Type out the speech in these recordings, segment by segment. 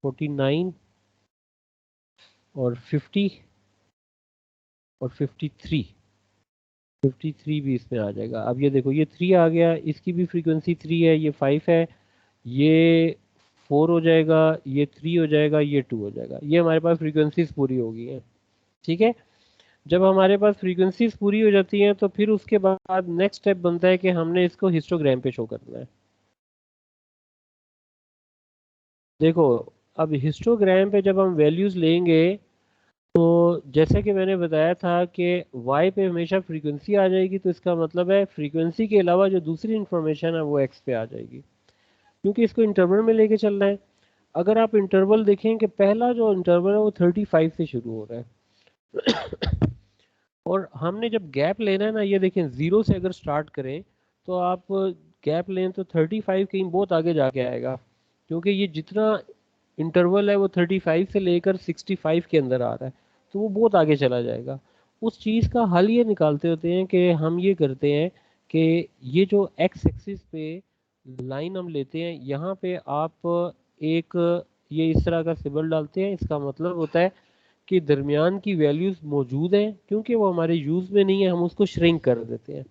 49 और 50 और 53 भी इसमें आ जाएगा। अब ये देखो, ये 3 आ गया, इसकी भी फ्रीक्वेंसी 3 है, ये 5 है, ये 4 हो जाएगा, ये 3 हो जाएगा, ये 2 हो जाएगा। ये हमारे पास फ्रीक्वेंसीज पूरी हो गई हैं। ठीक है। जब हमारे पास फ्रीक्वेंसीज पूरी हो जाती हैं तो फिर उसके बाद नेक्स्ट स्टेप बनता है कि हमने इसको हिस्टोग्राम पे शो करना है। देखो, अब हिस्टोग्राम पे जब हम वैल्यूज लेंगे तो जैसे कि मैंने बताया था कि y पे हमेशा फ्रीक्वेंसी आ जाएगी, तो इसका मतलब है फ्रीक्वेंसी के अलावा जो दूसरी इंफॉर्मेशन है वो x पे आ जाएगी, क्योंकि इसको इंटरवल में लेके चलना है। अगर आप इंटरवल देखें कि पहला जो इंटरवल है वो 35 से शुरू हो रहा है और हमने जब गैप लेना है ना, ये देखें, जीरो से अगर स्टार्ट करें तो आप गैप लें तो 35 कहीं बहुत आगे जाके आएगा, क्योंकि ये जितना इंटरवल है वो 35 से लेकर 65 के अंदर आ रहा है, तो वो बहुत आगे चला जाएगा। उस चीज़ का हल ये निकालते होते हैं कि हम ये करते हैं कि ये जो एक्स एक्सिस पे लाइन हम लेते हैं, यहाँ पे आप एक ये इस तरह का सिंबल डालते हैं, इसका मतलब होता है कि दरमियान की वैल्यूज मौजूद हैं, क्योंकि वो हमारे यूज में नहीं है हम उसको श्रिंक कर देते हैं।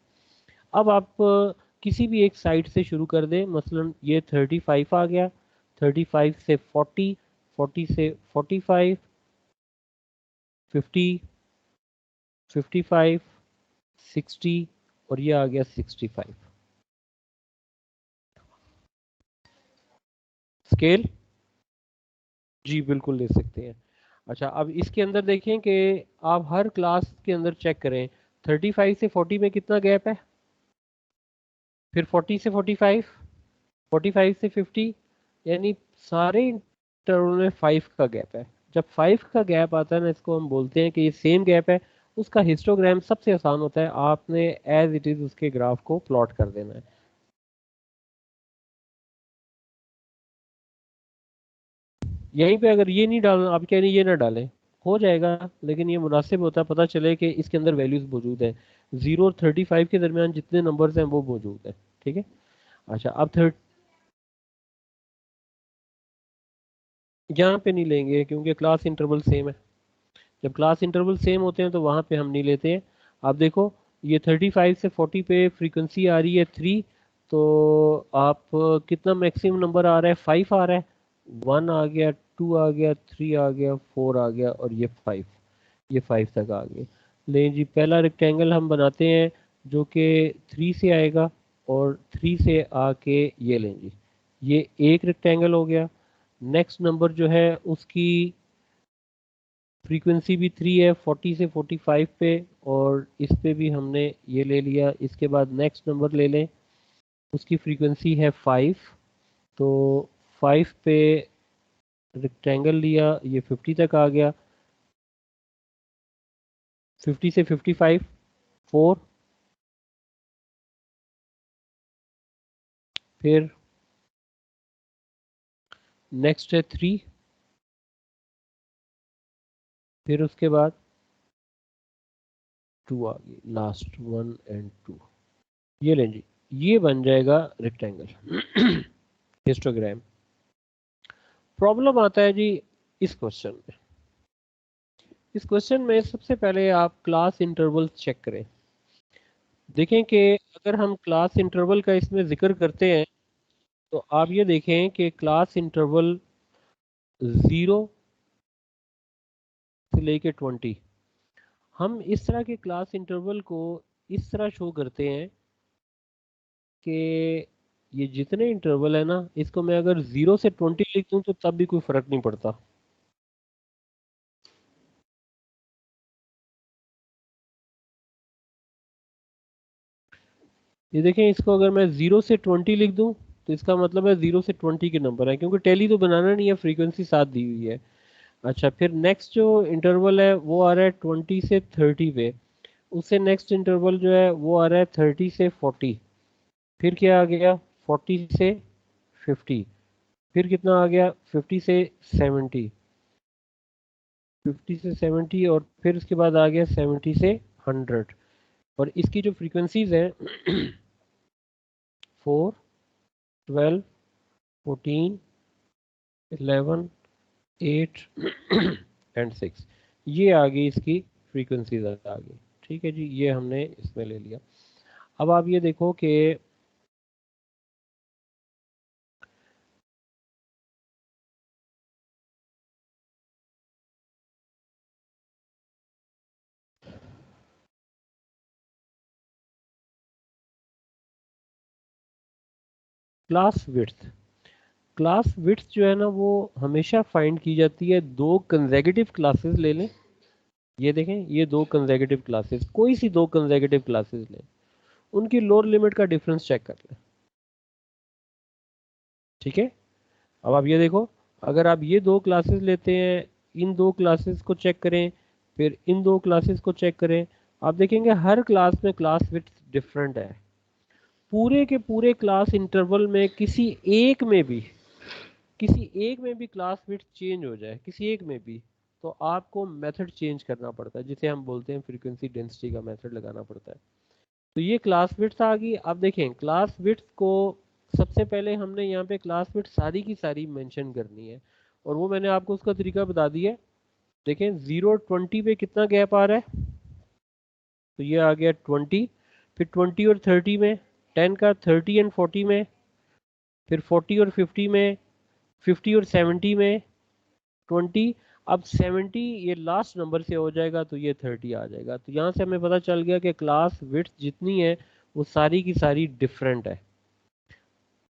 अब आप किसी भी एक साइड से शुरू कर दें, मसलन ये 35 आ गया, 35 से 40, 40 से 45, 50, 55, 60 और ये आ गया 65। स्केल जी बिल्कुल ले सकते हैं। अच्छा, अब इसके अंदर देखें कि आप हर क्लास के अंदर चेक करें, 35 से 40 में कितना गैप है, फिर 40 से 45, 45 से 50, यानी सारे इंटरवल में 5 का गैप है। जब 5 का गैप आता है ना, इसको हम बोलते हैं कि ये सेम गैप है। उसका हिस्टोग्राम सबसे आसान होता है, आपने एज इट इज उसके ग्राफ को प्लॉट कर देना है। यहीं पे अगर ये नहीं डालना, आप कह रहे हैं ये ना डालें, हो जाएगा, लेकिन ये मुनासिब होता है, पता चले कि इसके अंदर वैल्यूज मौजूद है। 0 और 35 के दरमियान जितने नंबर्स हैं वो मौजूद है। ठीक है। अच्छा, अब थर्ड यहाँ पे नहीं लेंगे क्योंकि क्लास इंटरवल सेम है। जब क्लास इंटरवल सेम होते हैं तो वहाँ पे हम नहीं लेते हैं। आप देखो, ये 35 से 40 पे फ्रीक्वेंसी आ रही है 3, तो आप कितना मैक्सिमम नंबर आ रहा है, 5 आ रहा है, 1 आ गया, 2 आ गया, 3 आ गया, 4 आ गया और ये 5, ये 5 तक आ गए। लेकिन जी पहला रेक्टेंगल हम बनाते हैं जो कि 3 से आएगा और 3 से आके ये लें जी, ये एक रेक्टेंगल हो गया। नेक्स्ट नंबर जो है उसकी फ्रीक्वेंसी भी 3 है, 40 से 45 पे, और इस पे भी हमने ये ले लिया। इसके बाद नेक्स्ट नंबर ले लें, उसकी फ्रीक्वेंसी है 5, तो 5 पे रेक्टेंगल लिया, ये 50 तक आ गया। 50 से 55, 4, फिर नेक्स्ट है 3, फिर उसके बाद 2 आ गई, लास्ट 1 एंड 2। ये लें जी, ये बन जाएगा रेक्टेंगल हिस्टोग्राम। प्रॉब्लम आता है जी इस क्वेश्चन में। इस क्वेश्चन में सबसे पहले आप क्लास इंटरवल चेक करें। देखें कि अगर हम क्लास इंटरवल का इसमें जिक्र करते हैं तो आप ये देखें कि क्लास इंटरवल 0 से लेके 20, हम इस तरह के क्लास इंटरवल को इस तरह शो करते हैं कि ये जितने इंटरवल है ना, इसको मैं अगर 0 से 20 लिख दूं तो तब भी कोई फर्क नहीं पड़ता। ये देखें, इसको अगर मैं 0 से 20 लिख दूं तो इसका मतलब है 0 से 20 के नंबर है, क्योंकि टैली तो बनाना नहीं है, फ्रीक्वेंसी साथ दी हुई है। अच्छा, फिर नेक्स्ट जो इंटरवल है वो आ रहा है 20 से 30 पे। उससे नेक्स्ट इंटरवल जो है वो आ रहा है 30 से 40। फिर क्या आ गया, 40 से 50। फिर कितना आ गया, 50 से 70, 50 से 70, और फिर उसके बाद आ गया 70 से 100। और इसकी जो फ्रीक्वेंसीज है 4, 12, 14, 11, 8 एंड 6, ये आ गई इसकी फ्रीक्वेंसीज आ गई। ठीक है जी, ये हमने इसमें ले लिया। अब आप ये देखो कि क्लास विड्थ जो है ना वो हमेशा फाइंड की जाती है दो कंसेक्यूटिव क्लासेस ले लें। ये देखें, ये दो कंसेक्यूटिव क्लासेस, कोई सी दो कंसेक्यूटिव क्लासेस लें, उनकी लोअर लिमिट का डिफरेंस चेक कर लें। ठीक है, अब आप ये देखो, अगर आप ये दो क्लासेस लेते हैं, इन दो क्लासेस को चेक करें, फिर इन दो क्लासेस को चेक करें, आप देखेंगे हर क्लास में क्लास विड्थ डिफरेंट है। पूरे के पूरे क्लास इंटरवल में किसी एक में भी क्लास विड्थ चेंज हो जाए, किसी एक में भी, तो आपको मेथड चेंज करना पड़ता है, जिसे हम बोलते हैं फ्रीक्वेंसी डेंसिटी का मेथड लगाना पड़ता है। तो ये क्लास विड्थ आ गई। अब देखें क्लास विड्थ को सबसे पहले हमने यहाँ पे क्लास विड्थ सारी की सारी मेंशन करनी है, और वो मैंने आपको उसका तरीका बता दिया है। देखें 0 और 20 पे कितना गैप आ रहा है, तो ये आ गया 20। फिर 20 और 30 में, 10 का 30 एंड 40 में, फिर 40 और 50 में, 50 और 70 में, 20। अब 70 ये लास्ट नंबर से हो जाएगा तो ये 30 आ जाएगा। तो यहाँ से हमें पता चल गया कि क्लास विड्थ जितनी है वो सारी की सारी डिफरेंट है।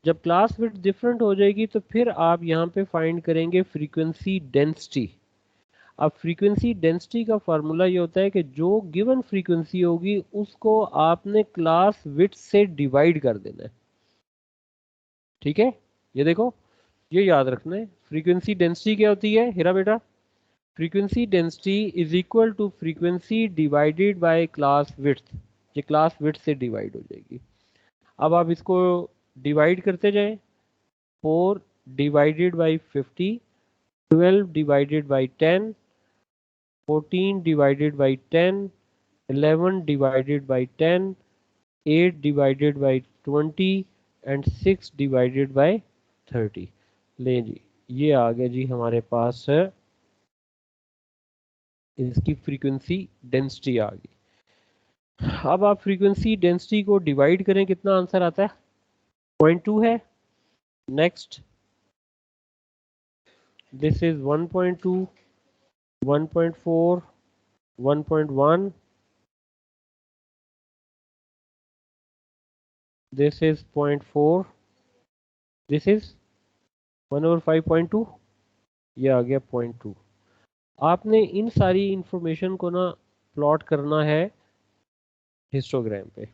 जब क्लास विड्थ डिफरेंट हो जाएगी तो फिर आप यहाँ पे फाइंड करेंगे फ्रीक्वेंसी डेंसिटी। अब फ्रीक्वेंसी डेंसिटी का फार्मूला ये होता है कि जो गिवन फ्रीक्वेंसी होगी उसको आपने क्लास विड्थ से डिवाइड कर देना है। ठीक है, ये देखो, ये याद रखना है। फ्रीक्वेंसी डेंसिटी क्या होती है हीरा बेटा? Frequency density is equal to frequency divided by class width. ये क्लास विड्थ से डिवाइड हो जाएगी। अब आप इसको डिवाइड करते जाएं, 4 divided by 50, 12 divided by 10, 14 divided by 10, 11 divided by 10, 8 divided by 20 and 6 divided by 30। ले जी, ये आ गया जी हमारे पास है, इसकी फ्रीक्वेंसी डेंसिटी आ गई। अब आप फ्रीक्वेंसी डेंसिटी को डिवाइड करें, कितना आंसर आता है? 0.2 है। Next, this is 1.2, 1.4, 1.1, this is 0.4, this is 1/5.2, ये आ गया 0.2। आपने इन सारी इंफॉर्मेशन को ना प्लॉट करना है हिस्टोग्राम पे।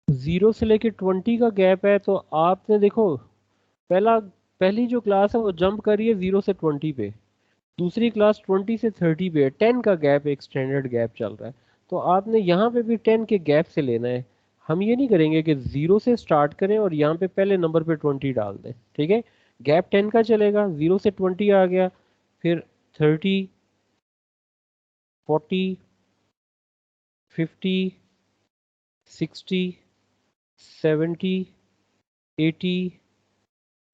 जीरो से लेके 20 का गैप है, तो आपने देखो पहली जो क्लास है वो जंप करी है 0 से 20 पे, दूसरी क्लास 20 से 30 पे है, 10 का गैप, एक स्टैंडर्ड गैप चल रहा है। तो आपने यहाँ पे भी 10 के गैप से लेना है। हम ये नहीं करेंगे कि 0 से स्टार्ट करें और यहाँ पे पहले नंबर पे 20 डाल दें। ठीक है, गैप 10 का चलेगा, 0 से 20 आ गया, फिर 30, 40, 50, 60, 70, 80,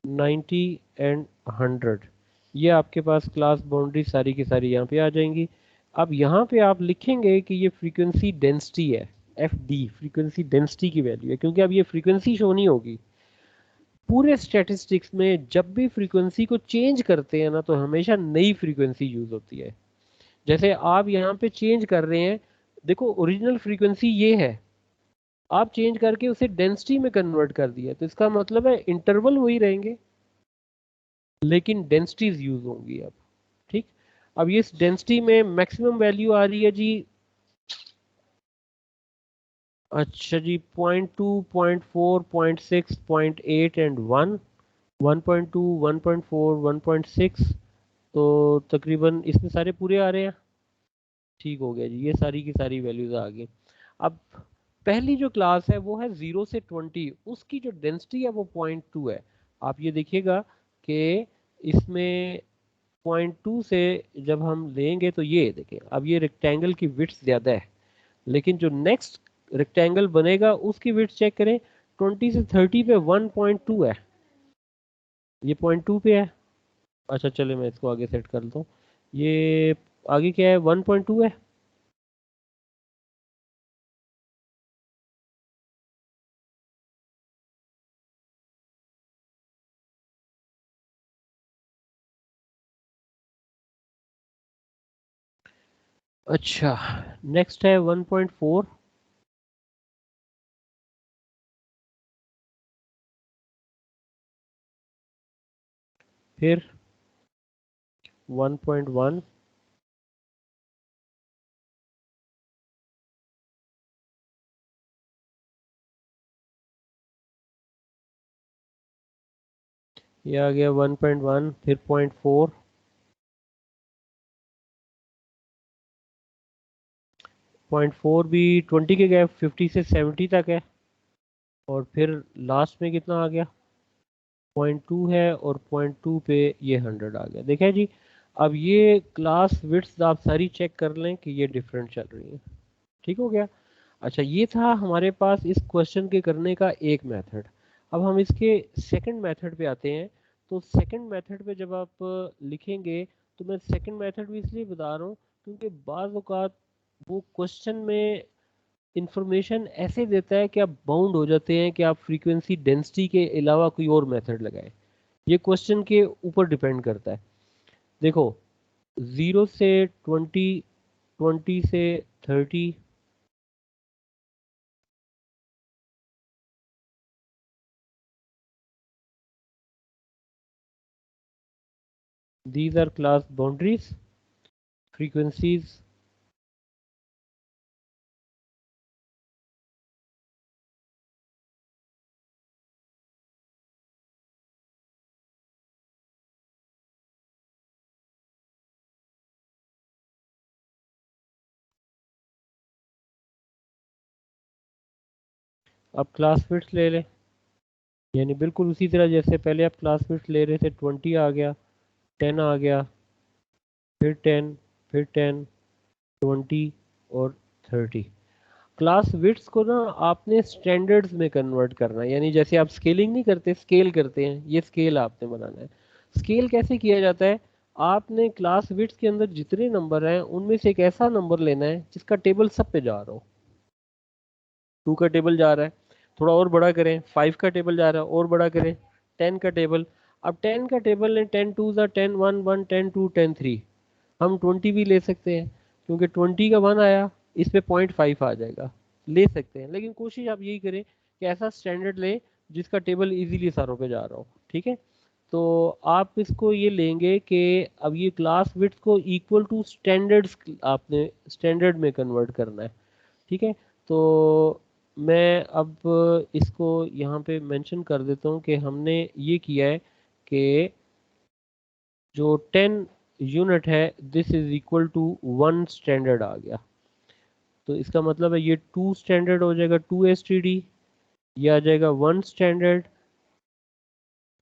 90 एंड 100। ये आपके पास क्लास बाउंड्री सारी की सारी यहाँ पे आ जाएंगी। अब यहाँ पे आप लिखेंगे कि ये फ्रीक्वेंसी डेंसिटी है, एफ डी फ्रीक्वेंसी डेंसिटी की वैल्यू है, क्योंकि अब ये फ्रीक्वेंसी शो नहीं होगी। पूरे स्टैटिस्टिक्स में जब भी फ्रीक्वेंसी को चेंज करते हैं ना तो हमेशा नई फ्रीक्वेंसी यूज होती है। जैसे आप यहाँ पे चेंज कर रहे हैं, देखो ओरिजिनल फ्रीक्वेंसी ये है, आप चेंज करके उसे डेंसिटी में कन्वर्ट कर दिया, तो इसका मतलब है इंटरवल वही रहेंगे लेकिन डेंसिटीज यूज होंगी अब। ठीक, अब ये डेंसिटी में मैक्सिमम वैल्यू आ रही है जी, अच्छा जी, 0.2, 0.4, 0.6, 0.8 एंड 1, 1.2, 1.4, 1.6। तो तकरीबन इसमें सारे पूरे आ रहे हैं। ठीक हो गया जी, ये सारी की सारी वैल्यूज आ गई। अब पहली जो क्लास है वो है 0 से 20, उसकी जो डेंसिटी है वो 0.2 है। आप ये देखिएगा कि इसमें 0.2 से जब हम लेंगे तो ये देखें, अब ये रेक्टेंगल की विड्थ ज़्यादा है, लेकिन जो नेक्स्ट रेक्टेंगल बनेगा उसकी विड्थ चेक करें, 20 से 30 पे 1.2 है, ये 0.2 पे है। अच्छा चले मैं इसको आगे सेट कर लेता हूँ, ये आगे क्या है 1.2 है। अच्छा नेक्स्ट है 1.4, फिर 1.1, ये आ गया 1.1, फिर 0.4, 0.4 भी 20 के गैप 50 से 70 तक है, और फिर लास्ट में कितना आ गया 0.2 है, और 0.2 पे ये 100 आ गया। देखा जी, अब ये क्लास विड्थ आप सारी चेक कर लें कि ये डिफरेंट चल रही है। ठीक हो गया। अच्छा ये था हमारे पास इस क्वेश्चन के करने का एक मेथड। अब हम इसके सेकंड मेथड पे आते हैं। तो सेकंड मेथड पे जब आप लिखेंगे, तो मैं सेकंड मेथड भी इसलिए बता रहा हूँ क्योंकि बाज़ औक़ात वो क्वेश्चन में इंफॉर्मेशन ऐसे देता है कि आप बाउंड हो जाते हैं कि आप फ्रीक्वेंसी डेंसिटी के अलावा कोई और मेथड लगाएं। ये क्वेश्चन के ऊपर डिपेंड करता है। देखो 0 से 20, 20 से 30, these are class boundaries, frequencies। अब क्लास फिट्स ले लें, यानी बिल्कुल उसी तरह जैसे पहले आप क्लास फिट्स ले रहे थे, 20 आ गया, 10 आ गया, फिर 10, फिर 10, 20 और 30। क्लास विड्थ को ना आपने स्टैंडर्ड्स में कन्वर्ट करना है, यानी जैसे आप स्केलिंग नहीं करते, स्केल करते हैं, ये स्केल आपने बनाना है। स्केल कैसे किया जाता है, आपने क्लास विड्थ के अंदर जितने नंबर हैं उनमें से एक ऐसा नंबर लेना है जिसका टेबल सब पे जा रहा हो। 2 का टेबल जा रहा है, थोड़ा और बड़ा करें, 5 का टेबल जा रहा है और बड़ा करें, 10 का टेबल। अब 10 का टेबल लें, 10 टू ज़ा 10 1 1, 10 2, 10 3। हम 20 भी ले सकते हैं, क्योंकि 20 का 1 आया, इस पे 0.5 आ जाएगा, ले सकते हैं। लेकिन कोशिश आप यही करें कि ऐसा स्टैंडर्ड लें जिसका टेबल इजीली सारों पे जा रहा हो। ठीक है, तो आप इसको ये लेंगे कि अब ये क्लास विड्थ को इक्वल टू स्टैंडर्ड्स आपने स्टैंडर्ड में कन्वर्ट करना है। ठीक है, तो मैं अब इसको यहाँ पे मेंशन कर देता हूँ कि हमने ये किया है कि जो 10 यूनिट है this is equal to 1 standard आ गया। तो इसका मतलब है ये 2 स्टैंडर्ड हो जाएगा, 2 एसटीडी, ये आ जाएगा 1 स्टैंडर्ड,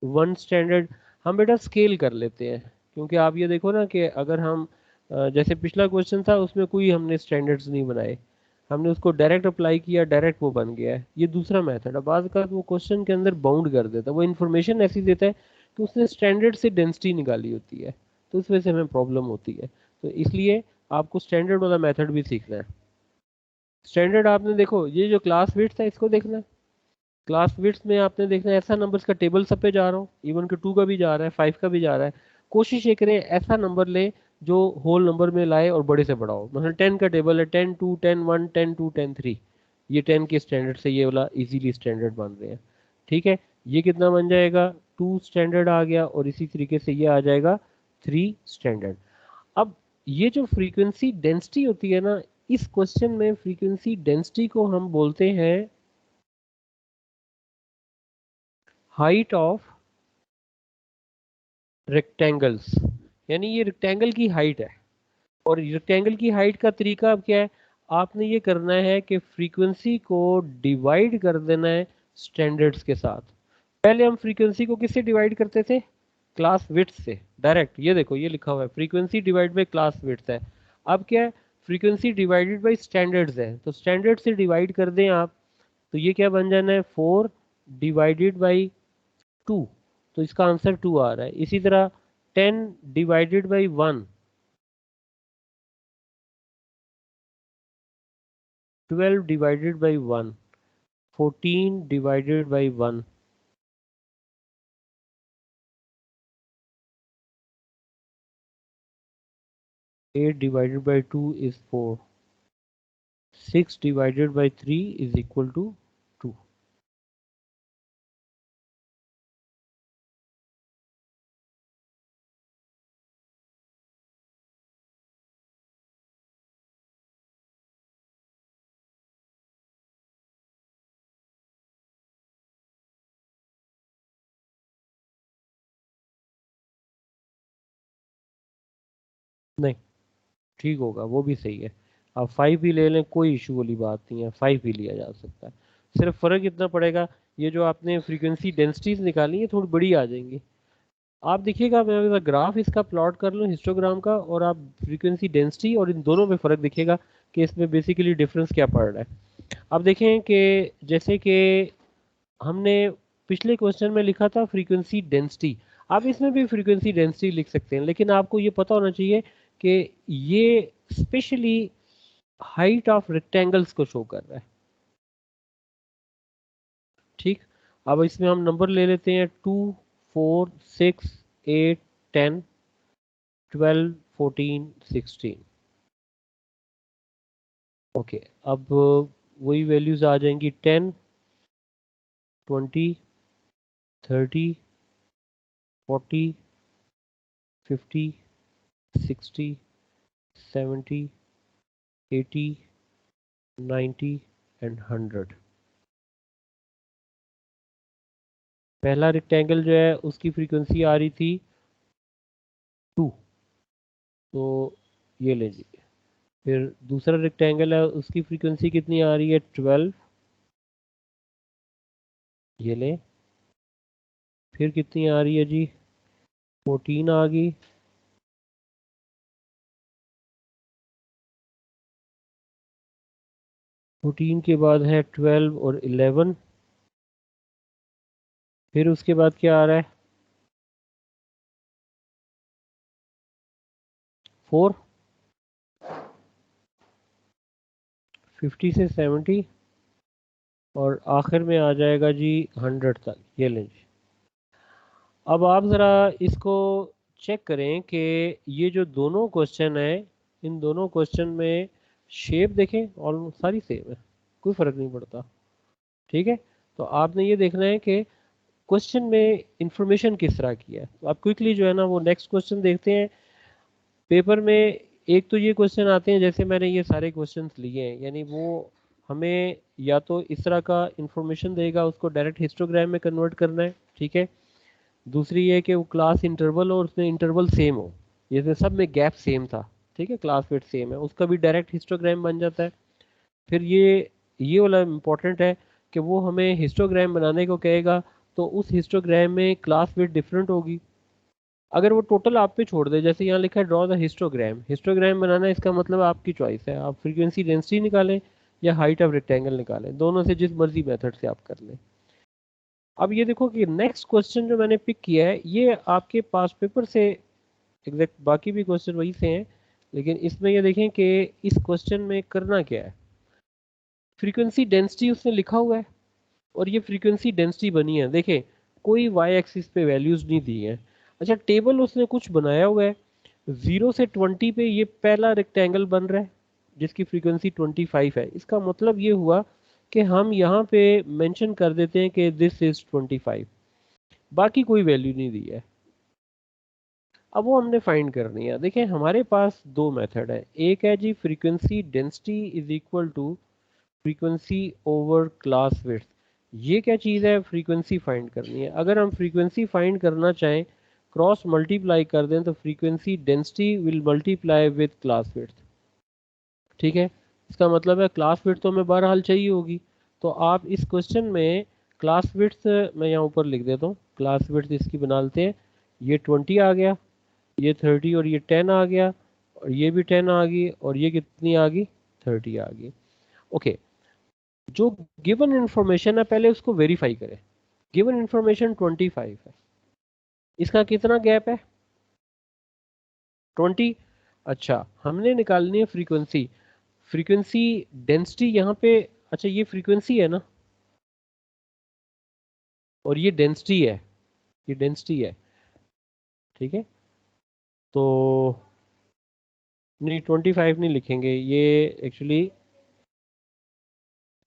1 स्टैंडर्ड। हम बेटा स्केल कर लेते हैं, क्योंकि आप ये देखो ना कि अगर हम जैसे पिछला क्वेश्चन था उसमें कोई हमने स्टैंडर्ड्स नहीं बनाए, हमने उसको डायरेक्ट अप्लाई किया, डायरेक्ट वो बन गया है। ये दूसरा मेथड है, बाज़ का वो क्वेश्चन के अंदर बाउंड कर देता है, वो इन्फॉर्मेशन ऐसी देता है कि उसने स्टैंडर्ड से डेंसिटी निकाली होती है, तो इस वजह से हमें प्रॉब्लम होती है। तो इसलिए आपको स्टैंडर्ड वाला मेथड भी सीखना है। स्टैंडर्ड आपने देखो, ये जो क्लास विड्थ है इसको देखना है। क्लास विड्थ में आपने देखना है ऐसा नंबर का टेबल सब पे जा रहा हो, इवन कि 2 का भी जा रहा है, 5 का भी जा रहा है। कोशिश ये करें ऐसा नंबर ले जो होल नंबर में लाए और बड़े से बड़ा हो। मतलब 10 का टेबल है, 10 2, 10 1, 10 2, 10 3, ये 10 के स्टैंडर्ड से ये वाला इजीली स्टैंडर्ड बन रहे हैं। ठीक है, ये कितना बन जाएगा, 2 स्टैंडर्ड आ गया, और इसी तरीके से ये आ जाएगा 3 स्टैंडर्ड। अब ये जो फ्रीक्वेंसी डेंसिटी होती है ना, इस क्वेश्चन में फ्रीक्वेंसी डेंसिटी को हम बोलते हैं हाइट ऑफ रेक्टेंगल्स, यानी ये रेक्टेंगल की हाइट है। और रेक्टेंगल की हाइट का तरीका अब क्या है, आपने ये करना है कि फ्रीक्वेंसी को डिवाइड कर देना है स्टैंडर्ड्स के साथ। पहले हम फ्रीक्वेंसी को किससे डिवाइड करते थे, क्लास विड्थ से डायरेक्ट। ये देखो ये लिखा हुआ है frequency divide by class width है। अब क्या है, फ्रीक्वेंसी डिवाइडेड बाई स्टैंडर्ड्स है, तो स्टैंडर्ड से डिवाइड कर दें आप, तो ये क्या बन जाना है 4 डिवाइडेड बाई 2, तो इसका आंसर 2 आ रहा है। इसी तरह 10 divided by 1, 12 divided by 1, 14 divided by 1, 8 divided by 2 is 4, 6 divided by 3 is equal to 2। नहीं, ठीक होगा, वो भी सही है। आप 5 भी ले लें, कोई इशू वाली बात नहीं है, 5 भी लिया जा सकता है। सिर्फ फ़र्क इतना पड़ेगा, ये जो आपने फ्रीक्वेंसी डेंसिटीज निकाली है थोड़ी बड़ी आ जाएंगी। आप देखिएगा, मैं अगर ग्राफ इसका प्लॉट कर लूँ हिस्टोग्राम का, और आप फ्रीक्वेंसी डेंसिटी और इन दोनों में फ़र्क दिखेगा कि इसमें बेसिकली डिफरेंस क्या पड़ रहा है। अब देखें कि जैसे कि हमने पिछले क्वेश्चन में लिखा था फ्रीक्वेंसी डेंसिटी, आप इसमें भी फ्रीक्वेंसी डेंसिटी लिख सकते हैं, लेकिन आपको ये पता होना चाहिए कि ये स्पेशली हाइट ऑफ रेक्टेंगल्स को शो कर रहा है। ठीक, अब इसमें हम नंबर ले लेते हैं 2, 4, 6, 8, 10, 12, 14, 16। ओके, अब वही वैल्यूज आ जाएंगी 10, 20, 30, 40, 50, 60, 70, 80, 90 एंड 100। पहला रेक्टेंगल जो है उसकी फ्रीक्वेंसी आ रही थी 2, तो ये ले लीजिए। फिर दूसरा रेक्टेंगल है, उसकी फ्रीक्वेंसी कितनी आ रही है 12, ये ले। फिर कितनी आ रही है जी 14 आ गई। 14 के बाद है 12 और 11। फिर उसके बाद क्या आ रहा है 4, 50 से 70, और आखिर में आ जाएगा जी 100 तक। ये लें जी। अब आप ज़रा इसको चेक करें कि ये जो दोनों क्वेश्चन है, इन दोनों क्वेश्चन में शेप देखें ऑलमोस्ट सारी सेम है, कोई फ़र्क नहीं पड़ता। ठीक है, तो आपने ये देखना है कि क्वेश्चन में इंफॉर्मेशन किस तरह की है। तो आप क्विकली जो है ना वो नेक्स्ट क्वेश्चन देखते हैं पेपर में। एक तो ये क्वेश्चन आते हैं, जैसे मैंने ये सारे क्वेश्चंस लिए हैं, यानी वो हमें या तो इस तरह का इंफॉर्मेशन देगा, उसको डायरेक्ट हिस्टोग्राम में कन्वर्ट करना है। ठीक है, दूसरी ये कि वो क्लास इंटरवल और उसमें इंटरवल सेम हो, जैसे सब में गैप सेम था। ठीक है, क्लास वेट सेम है, उसका भी डायरेक्ट हिस्टोग्राम बन जाता है। फिर ये वाला इम्पोर्टेंट है कि वो हमें हिस्टोग्राम बनाने को कहेगा, तो उस हिस्टोग्राम में क्लास वेट डिफरेंट होगी। अगर वो टोटल आप पे छोड़ दे, जैसे यहाँ लिखा है ड्रॉ द हिस्टोग्राम, हिस्टोग्राम बनाना इसका मतलब आपकी चॉइस है, आप फ्रीक्वेंसी डेंसिटी निकालें या हाइट ऑफ रेक्टेंगल निकालें, दोनों से जिस मर्जी मेथड से आप कर लें। अब ये देखो कि नेक्स्ट क्वेश्चन जो मैंने पिक किया है ये आपके पास पेपर से एग्जैक्ट, बाकी भी क्वेश्चन वही से हैं, लेकिन इसमें ये देखें कि इस क्वेश्चन में करना क्या है। फ्रीक्वेंसी डेंसिटी उसने लिखा हुआ है, और ये फ्रीक्वेंसी डेंसिटी बनी है। देखें, कोई वाई एक्सिस पे वैल्यूज नहीं दी है। अच्छा, टेबल उसने कुछ बनाया हुआ है, 0 से 20 पे ये पहला रेक्टेंगल बन रहा है जिसकी फ्रीक्वेंसी 25 है। इसका मतलब ये हुआ कि हम यहाँ पे मेंशन कर देते हैं कि दिस इज 25, बाकी कोई वैल्यू नहीं दी है। अब वो हमने फाइंड करनी है। देखिए, हमारे पास दो मेथड है, एक है जी frequency density is equal to frequency over class width. ये क्या चीज़ है, फ्रीक्वेंसी फाइंड करनी है। अगर हम फ्रीक्वेंसी फाइंड करना चाहें, क्रॉस मल्टीप्लाई कर दें, तो frequency density will multiply with class width. ठीक है, इसका मतलब है क्लास विड्थ तो हमें बहरहाल चाहिए होगी। तो आप इस क्वेश्चन में क्लास विड्थ, मैं यहाँ ऊपर लिख देता हूँ, क्लास विड्थ इसकी बना लेते हैं। ये 20 आ गया, ये 30 और ये 10 आ गया, और ये भी 10 आ गई, और ये कितनी आ गई, 30 आ गई। ओके, जो गिवन इंफॉर्मेशन है पहले उसको वेरीफाई करें। गिवन इंफॉर्मेशन 25 है, इसका कितना गैप है, 20। अच्छा, हमने निकालनी है फ्रीक्वेंसी। फ्रीक्वेंसी डेंसिटी यहाँ पे, अच्छा ये फ्रीक्वेंसी है ना, और ये डेंसिटी है, ये डेंसिटी है, ठीक है। तो नहीं, 25 नहीं लिखेंगे ये, एक्चुअली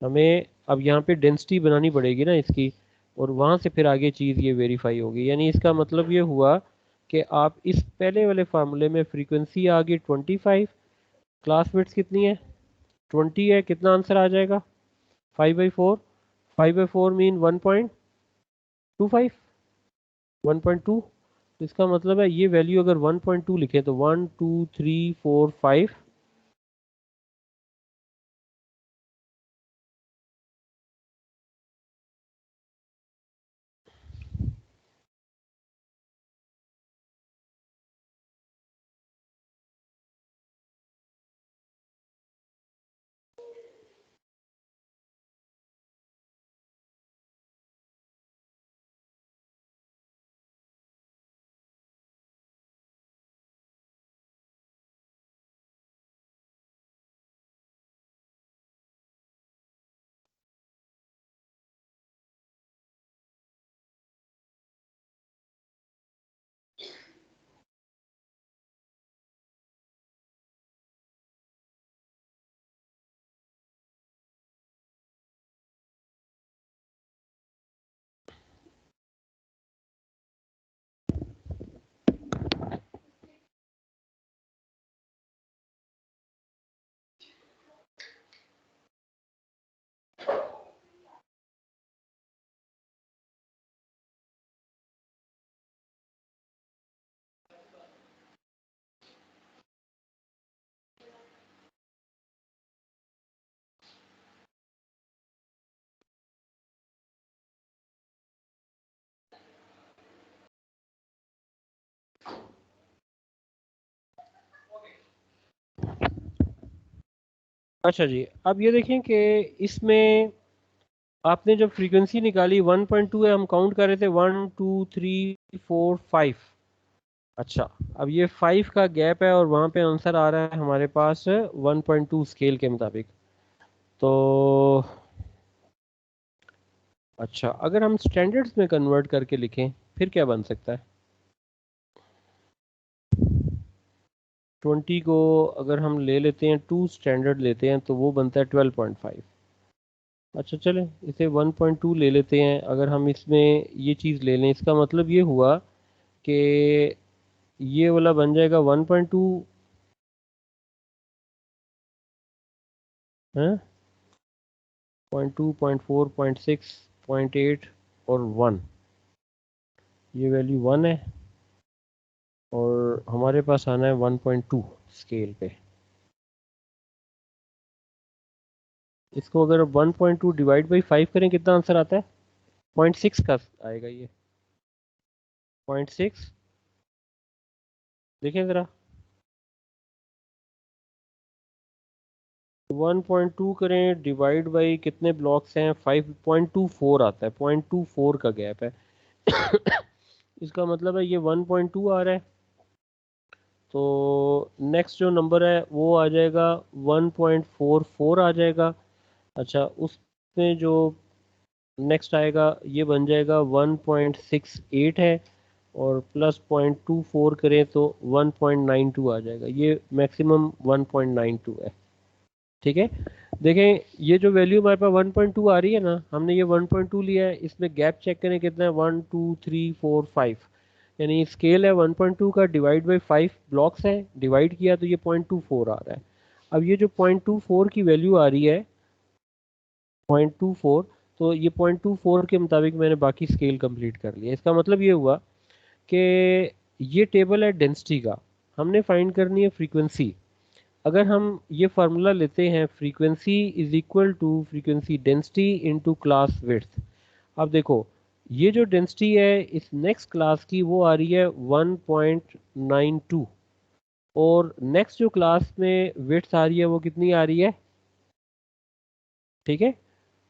हमें अब यहाँ पे डेंसिटी बनानी पड़ेगी ना इसकी, और वहाँ से फिर आगे चीज़ ये वेरीफाई होगी। यानी इसका मतलब ये हुआ कि आप इस पहले वाले फार्मूले में फ्रीक्वेंसी आ गई 25, क्लास विड्थ कितनी है, 20 है, कितना आंसर आ जाएगा, 5/4। 5/4 मीन 1.25, 1.2। इसका मतलब है ये वैल्यू अगर 1.2 लिखे तो 1 2 3 4 5। अच्छा जी, अब ये देखें कि इसमें आपने जब फ्रीक्वेंसी निकाली 1.2 है, हम काउंट कर रहे थे 1 2 3 4 5। अच्छा, अब ये 5 का गैप है और वहाँ पे आंसर आ रहा है हमारे पास 1.2 स्केल के मुताबिक। तो अच्छा, अगर हम स्टैंडर्ड्स में कन्वर्ट करके लिखें फिर क्या बन सकता है, 20 को अगर हम ले लेते हैं 2 स्टैंडर्ड लेते हैं तो वो बनता है 12.5। अच्छा चलें, इसे 1.2 ले लेते हैं, अगर हम इसमें ये चीज़ ले लें, इसका मतलब ये हुआ कि ये वाला बन जाएगा 1.2 है, 0.2 0.4 0.6 0.8 और 1। ये वैल्यू 1 है, और हमारे पास आना है 1.2 स्केल पे। इसको अगर 1.2 डिवाइड बाई 5 करें कितना आंसर आता है, 0.6 का आएगा ये, 0.6। देखें ज़रा, 1.2 करें डिवाइड बाई कितने ब्लॉक्स हैं, 5.24 आता है, 0.24 का गैप है। इसका मतलब है ये 1.2 आ रहा है। तो नेक्स्ट जो नंबर है वो आ जाएगा 1.44 आ जाएगा। अच्छा, उसमें जो नेक्स्ट आएगा ये बन जाएगा 1.68 है, और प्लस 0.24 करें तो 1.92 आ जाएगा। ये मैक्सिमम 1.92 है, ठीक है। देखें, ये जो वैल्यू हमारे पास 1.2 आ रही है ना, हमने ये 1.2 लिया है, इसमें गैप चेक करें कितना है, 1 2 3 4 5। यानी स्केल है 1.2 का, डिवाइड बाई 5 ब्लॉक्स है, डिवाइड किया तो ये 0.24 आ रहा है। अब ये जो 0.24 की वैल्यू आ रही है, 0.24, तो ये 0.24 के मुताबिक मैंने बाकी स्केल कंप्लीट कर लिया। इसका मतलब ये हुआ कि ये टेबल है डेंसिटी का, हमने फाइंड करनी है फ्रीक्वेंसी। अगर हम ये फार्मूला लेते हैं, frequency is equal to frequency density into class width. अब देखो, ये जो डेंसिटी है इस नेक्स्ट क्लास की वो आ रही है 1.92, और नेक्स्ट जो क्लास में विड्थ आ रही है वो कितनी आ रही है, ठीक है।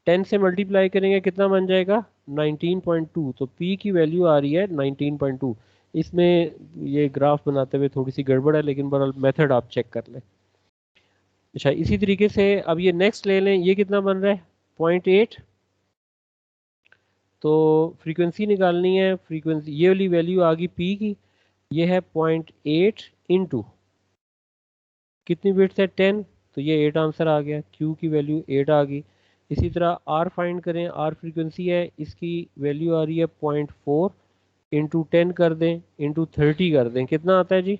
10 से मल्टीप्लाई करेंगे कितना बन जाएगा, 19.2। तो p की वैल्यू आ रही है 19.2। इसमें ये ग्राफ बनाते हुए थोड़ी सी गड़बड़ है, लेकिन बहरहाल मेथड आप चेक कर लें। अच्छा, इसी तरीके से अब ये नेक्स्ट ले लें, ये कितना बन रहा है, 0.8। तो फ्रीक्वेंसी निकालनी है, फ्रीक्वेंसी ये वाली वैल्यू आ गई p की, ये है 0.8 इंटू कितनी बिट्स है 10, तो ये 8 आंसर आ गया, q की वैल्यू 8 आ गई। इसी तरह r फाइंड करें, r फ्रीक्वेंसी है, इसकी वैल्यू आ रही है 0.4 इंटू 10 कर दें इंटू 30 कर दें, कितना आता है जी,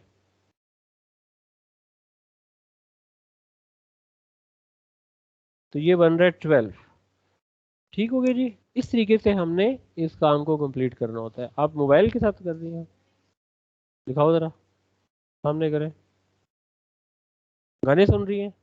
तो ये बन रहा है 12। ठीक हो गया जी। इस तरीके से हमने इस काम को कंप्लीट करना होता है। आप मोबाइल के साथ कर रही हैं, दिखाओ जरा, सामने करें, गाने सुन रही हैं।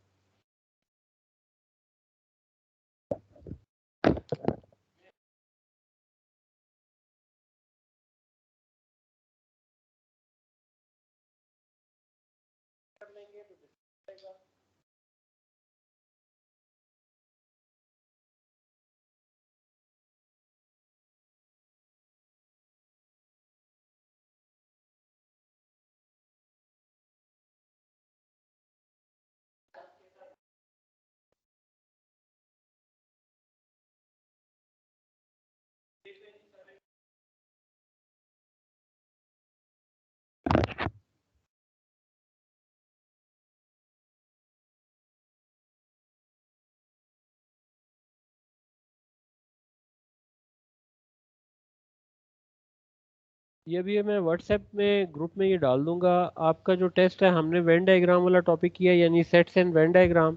ये भी मैं व्हाट्सएप में ग्रुप में ये डाल दूंगा। आपका जो टेस्ट है, हमने वेन डायग्राम वाला टॉपिक किया, यानी sets and Venn diagram,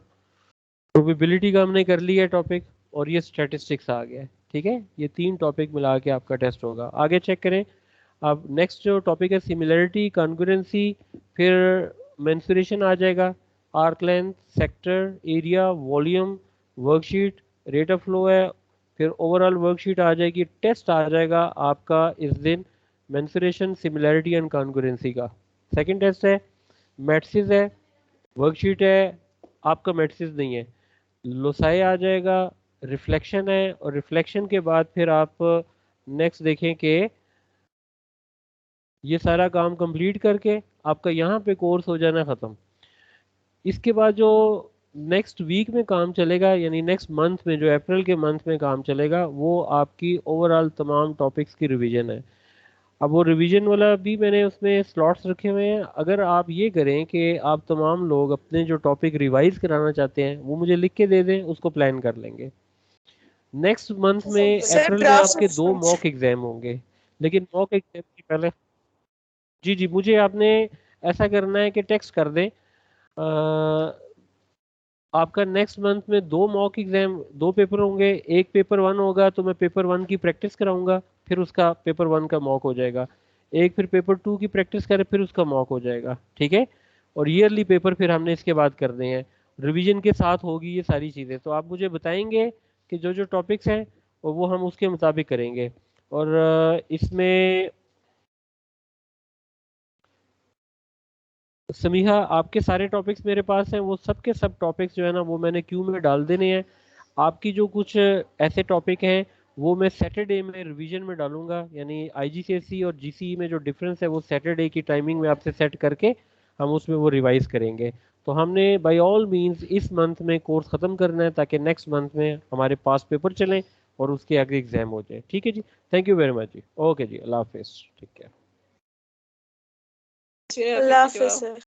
probability का हमने कर लिया है टॉपिक, और ये स्टैटिस्टिक्स आ गया है। ठीक है, ये 3 टॉपिक मिला के आपका टेस्ट होगा। आगे चेक करें। अब नेक्स्ट जो टॉपिक है, सिमिलरिटी, कॉन्ग्रुएंसी, फिर मेंसुरेशन आ जाएगा, arc length, sector, area, volume, worksheet, rate of flow है, फिर ओवरऑल वर्कशीट आ जाएगी। टेस्ट आ जाएगा आपका इस दिन मेंसुरेशन, सिमिलरिटी एंड कॉन्ग्रुएंसी का। सेकंड टेस्ट है, मैट्रिसेस है, वर्कशीट है, आपका मैट्रिसेस नहीं है, लोसाई आ जाएगा, रिफ्लेक्शन है, और रिफ्लेक्शन के बाद फिर आप नेक्स्ट देखें कि ये सारा काम कंप्लीट करके आपका यहाँ पे कोर्स हो जाना ख़त्म। इसके बाद जो नेक्स्ट वीक में काम चलेगा, यानी नेक्स्ट मंथ में, जो अप्रैल के मंथ में काम चलेगा, वो आपकी ओवरऑल तमाम टॉपिक्स की रिवीजन है। अब वो रिवीजन वाला भी मैंने उसमें स्लॉट्स रखे हुए हैं। अगर आप ये करें कि आप तमाम लोग अपने जो टॉपिक रिवाइज कराना चाहते हैं वो मुझे लिख के दे दें, उसको प्लान कर लेंगे। नेक्स्ट मंथ में सर अप्रैल में आपके ग्राफ 2 मॉक एग्जाम होंगे, लेकिन मॉक एग्जाम की पहले, जी जी, मुझे आपने ऐसा करना है कि टेक्स्ट कर दें। आपका नेक्स्ट मंथ में 2 मॉक एग्जाम, 2 पेपर होंगे। एक पेपर 1 होगा तो मैं पेपर 1 की प्रैक्टिस कराऊंगा, फिर उसका पेपर 1 का मॉक हो जाएगा। एक फिर पेपर 2 की प्रैक्टिस करें, फिर उसका मॉक हो जाएगा। ठीक है, और ईयरली पेपर फिर हमने इसके बाद करने हैं, रिवीजन के साथ होगी ये सारी चीज़ें। तो आप मुझे बताएंगे कि जो जो टॉपिक्स हैं, और वो हम उसके मुताबिक करेंगे। और इसमें समीहा, आपके सारे टॉपिक्स मेरे पास हैं, वो सब के सब टॉपिक्स जो है ना वो मैंने क्यू में डाल देने हैं। आपकी जो कुछ ऐसे टॉपिक हैं वो मैं सैटरडे में रिवीजन में डालूंगा, यानी आईजीसीएसई और जीसीई में जो डिफरेंस है वो सैटरडे की टाइमिंग में आपसे सेट करके हम उसमें वो रिवाइज करेंगे। तो हमने बाय ऑल मींस इस मंथ में कोर्स ख़त्म करना है, ताकि नेक्स्ट मंथ में हमारे पास पेपर चलें और उसके आगे एग्जाम हो जाए। ठीक है जी, थैंक यू वेरी मच जी, ओके जी, अल्लाह हाफिज़, ठीक है। अल्लाह हाफिज़ सर।